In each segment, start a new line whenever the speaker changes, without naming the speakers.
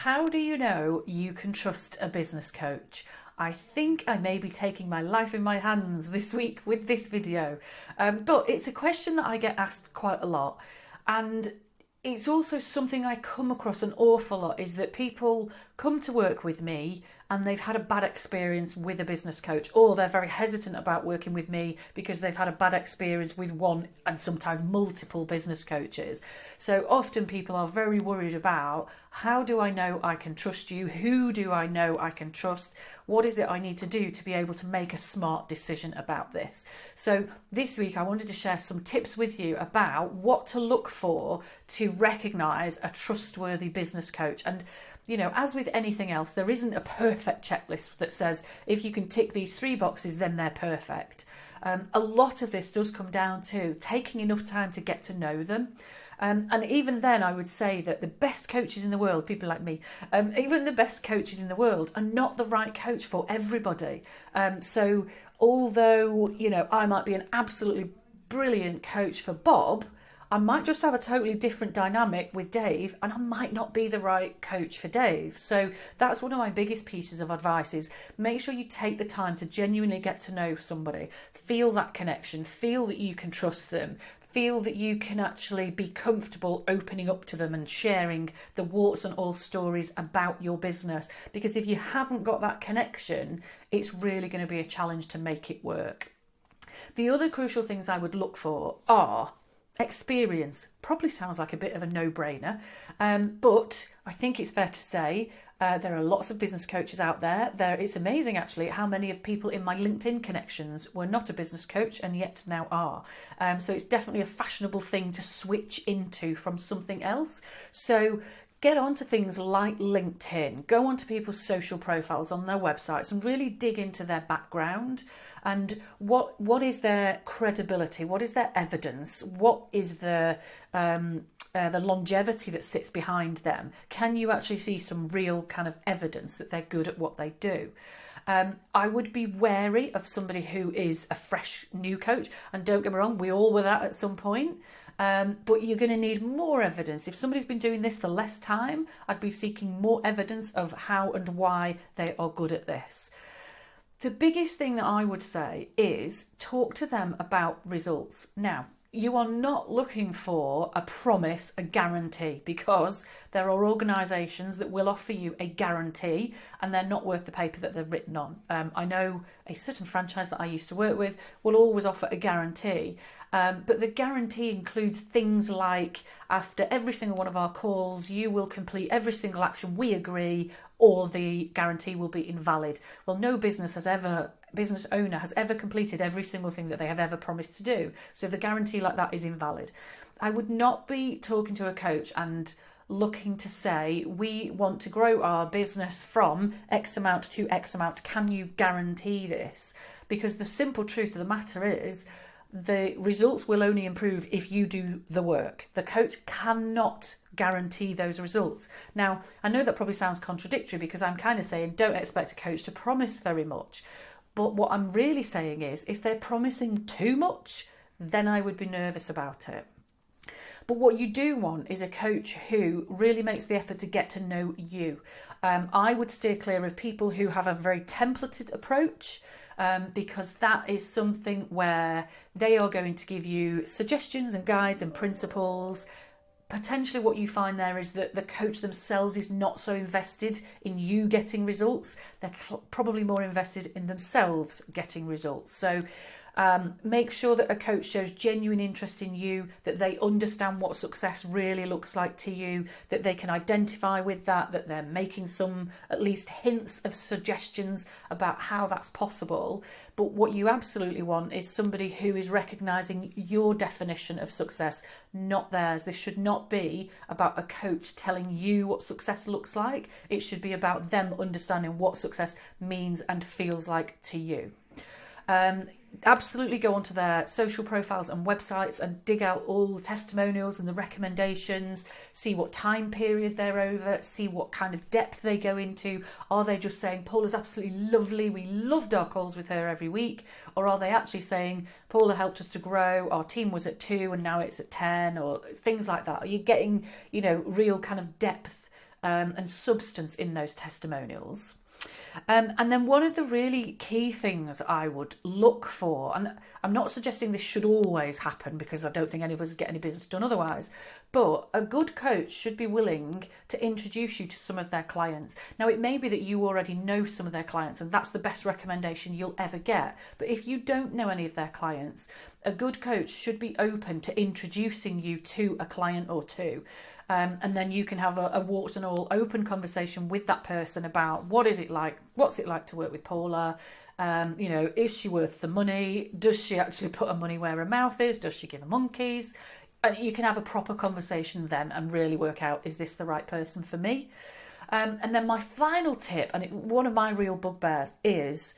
How do you know you can trust a business coach? I think I may be taking my life in my hands this week with this video, but it's a question that I get asked quite a lot, and it's also something I come across an awful lot, is that people come to work with me and they've had a bad experience with a business coach, or they're very hesitant about working with me because they've had a bad experience with one and sometimes multiple business coaches. So often people are very worried about, how do I know I can trust you? Who do I know I can trust? What is it I need to do to be able to make a smart decision about this? So this week I wanted to share some tips with you about what to look for to recognise a trustworthy business coach. And you know, as with anything else, there isn't a perfect checklist that says if you can tick these 3 boxes, then they're perfect. A lot of this does come down to taking enough time to get to know them. And even then, I would say that the best coaches in the world, people like me, even the best coaches in the world are not the right coach for everybody. So although, you know, I might be an absolutely brilliant coach for Bob, I might just have a totally different dynamic with Dave, and I might not be the right coach for Dave. So that's one of my biggest pieces of advice, is make sure you take the time to genuinely get to know somebody, feel that connection, feel that you can trust them, feel that you can actually be comfortable opening up to them and sharing the warts and all stories about your business. Because if you haven't got that connection, it's really going to be a challenge to make it work. The other crucial things I would look for are experience. Probably sounds like a bit of a no-brainer, but I think it's fair to say there are lots of business coaches out there. It's amazing actually how many of people in my LinkedIn connections were not a business coach and yet now are. So it's definitely a fashionable thing to switch into from something else. So get onto things like LinkedIn, go onto people's social profiles on their websites and really dig into their background and what is their credibility, what is their evidence, what is the longevity that sits behind them. Can you actually see some real kind of evidence that they're good at what they do? I would be wary of somebody who is a fresh new coach, and don't get me wrong, we all were that at some point. But you're going to need more evidence. If somebody's been doing this for less time, I'd be seeking more evidence of how and why they are good at this. The biggest thing that I would say is talk to them about results. Now, you are not looking for a promise, a guarantee, because there are organisations that will offer you a guarantee and they're not worth the paper that they're written on. I know a certain franchise that I used to work with will always offer a guarantee, but the guarantee includes things like, after every single one of our calls, you will complete every single action we agree, or the guarantee will be invalid. Well, no business owner has ever completed every single thing that they have ever promised to do. So the guarantee like that is invalid. I would not be talking to a coach and looking to say, we want to grow our business from X amount to X amount. Can you guarantee this? Because the simple truth of the matter is, the results will only improve if you do the work. The coach cannot guarantee those results. Now, I know that probably sounds contradictory, because I'm kind of saying don't expect a coach to promise very much. But what I'm really saying is, if they're promising too much, then I would be nervous about it. But what you do want is a coach who really makes the effort to get to know you. I would steer clear of people who have a very templated approach, because that is something where they are going to give you suggestions and guides and principles. Potentially what you find there is that the coach themselves is not so invested in you getting results. They're probably more invested in themselves getting results. So make sure that a coach shows genuine interest in you, that they understand what success really looks like to you, that they can identify with that, that they're making some at least hints of suggestions about how that's possible. But what you absolutely want is somebody who is recognising your definition of success, not theirs. This should not be about a coach telling you what success looks like. It should be about them understanding what success means and feels like to you. Absolutely go onto their social profiles and websites and dig out all the testimonials and the recommendations, see what time period they're over, see what kind of depth they go into. Are they just saying, Paula's absolutely lovely, we loved our calls with her every week? Or are they actually saying, Paula helped us to grow, our team was at 2 and now it's at 10, or things like that? Are you getting, real kind of depth and substance in those testimonials. And then one of the really key things I would look for, and I'm not suggesting this should always happen because I don't think any of us get any business done otherwise, but a good coach should be willing to introduce you to some of their clients. Now, it may be that you already know some of their clients and that's the best recommendation you'll ever get. But if you don't know any of their clients, a good coach should be open to introducing you to a client or two. And then you can have a warts and all open conversation with that person about what's it like to work with Paula. Is she worth the money? Does she actually put her money where her mouth is? Does she give her monkeys? And you can have a proper conversation then and really work out, is this the right person for me? And then my final tip, and one of my real bugbears is,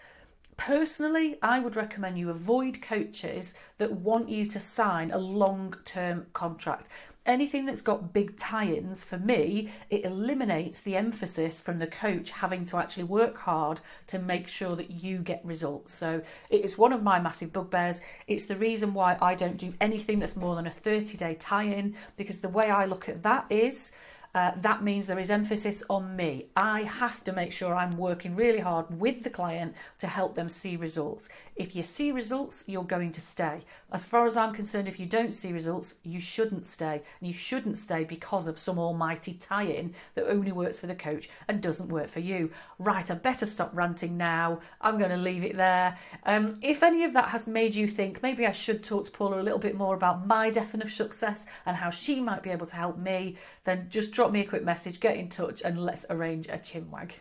personally, I would recommend you avoid coaches that want you to sign a long-term contract. Anything that's got big tie-ins, for me, it eliminates the emphasis from the coach having to actually work hard to make sure that you get results. So it is one of my massive bugbears. It's the reason why I don't do anything that's more than a 30-day tie-in, because the way I look at that is, that means there is emphasis on me. I have to make sure I'm working really hard with the client to help them see results. If you see results, you're going to stay. As far as I'm concerned, if you don't see results, you shouldn't stay. And you shouldn't stay because of some almighty tie-in that only works for the coach and doesn't work for you. Right, I better stop ranting now. I'm going to leave it there. If any of that has made you think maybe I should talk to Paula a little bit more about my definition of success and how she might be able to help me, then just drop me a quick message, get in touch, and let's arrange a chinwag.